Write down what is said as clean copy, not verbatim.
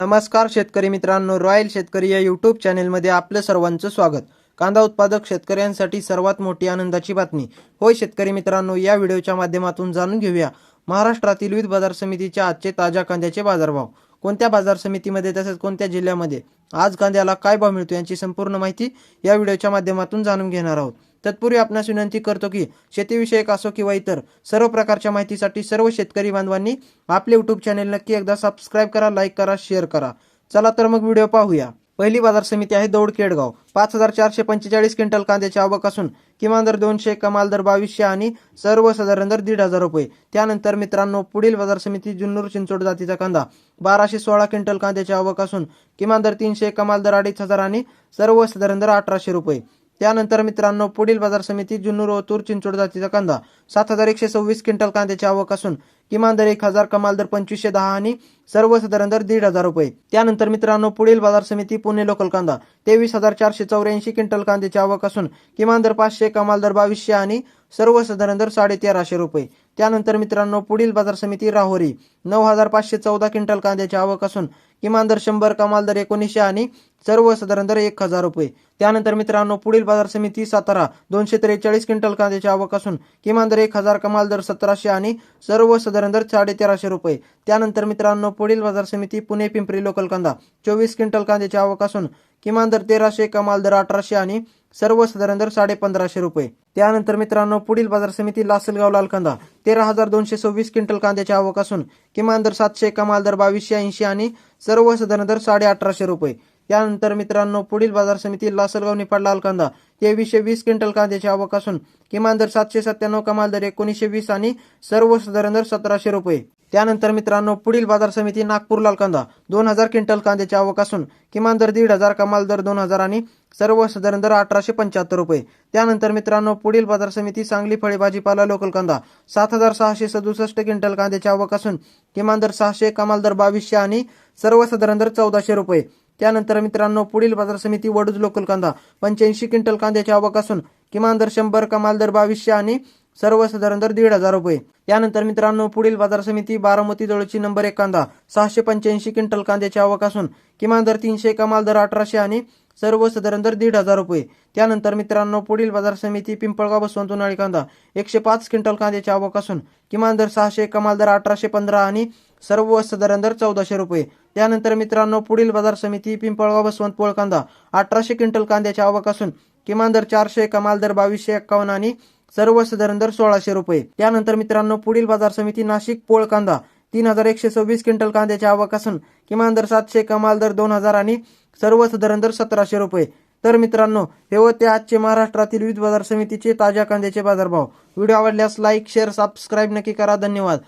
नमस्कार शेतकरी मित्रांनो, रॉयल शेतकरी या यूट्यूब चॅनेलमध्ये आपलं सर्वांचं स्वागत। कांदा उत्पादक शेतकऱ्यांसाठी सर्वात मोठी आनंदाची बातमी। होय शेतकरी मित्रांनो, या व्हिडिओच्या माध्यमातून जाणून घेऊया महाराष्ट्रातील विविध बाजार समितीच्या आजचे ताज्या कांद्याचे बाजारभाव। कोणत्या बाजार समितीमध्ये तसेच कोणत्या जिल्ह्यामध्ये आज कांद्याला काय भाव मिळतो यांची संपूर्ण माहिती या व्हिडिओच्या माध्यमातून जाणून घेणार आहोत। तत्पूर्वी आपणास विनंती करतो की शेतीविषयक असो किंवा इतर सर्व प्रकारच्या माहितीसाठी सर्व शेतकरी बांधवांनी आपले यूट्यूब चॅनेल नक्की एकदा सबस्क्राइब करा, लाईक करा, शेअर करा। चला तर मग व्हिडिओ पाहूया। पहिली बाजार समिती आहे दौंड केडगाव। 5445 क्विंटल कांद्याची आवक असून किमान दर 200, कमाल दर 2200 आणि सर्वसाधारण दर 1500 रुपये। त्यानंतर मित्रांनो पुढील बाजार समिती जुन्नर चिंचोड जातीचा कांदा 1216 क्विंटल कांद्याची आवक असून किमान दर 300, कमाल दर 2500 आणि सर्वसाधारण दर 1800 रुपये। त्यानंतर मित्रांनो पुढील बाजार समिती जुन्नर ओतूर चिंचोड जातीचा कांदा 7126 क्विंटल कांद्याची आवक असून किमान दर 1000, कमाल दर 2510 आणि सर्वसाधारण दर 1500 रुपये। त्यानंतर मित्रांनो पुढील बाजार समिती पुणे लोकल कांदा 23484 क्विंटल कांद्याची आवक असून किमान दर 500, कमाल दर 2200 आणि सर्वसाधारण दर 1350 रुपये। त्यानंतर मित्रांनो पुढील बाजार समिती राहुरी 9514 क्विंटल कांद्याची आवक असून किमान दर 100, कमाल दर 1900 आणि सर्वसाधारण दर 1000 रुपये। त्यानंतर मित्रांनो पुढील बाजार समिती सातारा 243 क्विंटल कांद्याची आवक असून किमान दर 1000, कमाल दर 1700 आणि सर्वसाधारण दर 1350 रुपये। त्यानंतर मित्रांनो पुढील बाजार समिती पुणे पिंपरी लोकल कांदा 24 क्विंटल कांद्याची आवक असून किमान दर 1300, कमाल दर 1800 आणि सर्वसाधारण दर 1550 रुपये। त्यानंतर मित्रांनो पुढील बाजार समिती लासलगाव लाल कांदा 13226 क्विंटल कांद्याची आवक असून किमान दर 700, कमाल दर 2280 आणि सर्वसाधारण दर 1850 रुपये। त्यानंतर मित्रांनो पुढील बाजार समिती लासलगाव निफाड लाल कांदा 2320 क्विंटल कांद्याची आवक असून किमान दर 797, कमाल दर 1920 आणि सर्वसाधारण दर 1700 रुपये। त्यानंतर मित्रांनो पुढील बाजार समिती नागपूर लाल कांदा 2000 क्विंटल कांद्याची आवक असून किमान दर 1500, कमाल दर 2000 आणि सर्वसाधारण दर 1875 रुपये। त्यानंतर मित्रांनो पुढील बाजार समिती सांगली फळे भाजीपाला लोकल कांदा 7667 क्विंटल कांद्याची आवक असून किमान दर 600, कमाल दर 2200 आणि सर्वसाधारण दर 1400 रुपये। त्यानंतर मित्रांनो पुढील बाजार समिती वडूज लोकल कांदा 85 क्विंटल कांद्याची आवक असून किमान दर 100, कमाल दर 2200 आणि सर्वसाधारण दर 1500 रुपये। त्यानंतर मित्रांनो पुढील बाजार समिती बारामती जवळची नंबर 1 कांदा 685 क्विंटल कांद्याची आवक असून किमान दर 300, कमाल दर 1800 आणि सर्वसाधारण दर 1500 रुपये। त्यानंतर मित्रांनो पुढील बाजार समिती पिंपळगाव बसवंत उन्हाळी कांदा 105 क्विंटल कांद्याची आवक असून किमान दर 600, कमाल दर 1815 आणि सर्वसाधारण दर 1400 रुपये। त्यानंतर मित्रांनो पुढील बाजार समिती पिंपळगाव बसवंत पोळ कांदा 1800 क्विंटल कांद्याची आवक असून किमान दर 400, कमाल दर 2251 आणि सर्वसाधारण दर 1600 रुपये। त्यानंतर मित्रांनो पुढील बाजार समिती नाशिक पोळ कांदा 3126 क्विंटल कांद्याची आवक असून किमान दर 700, कमाल दर 2000 आणि सर्वसाधारण दर 1700 रुपये। तर मित्रांनो हे होते आजचे महाराष्ट्रातील विविध बाजार समितीचे ताज्या कांद्याचे बाजारभाव। व्हिडिओ आवडल्यास लाईक, शेअर, सबस्क्राइब नक्की करा। धन्यवाद।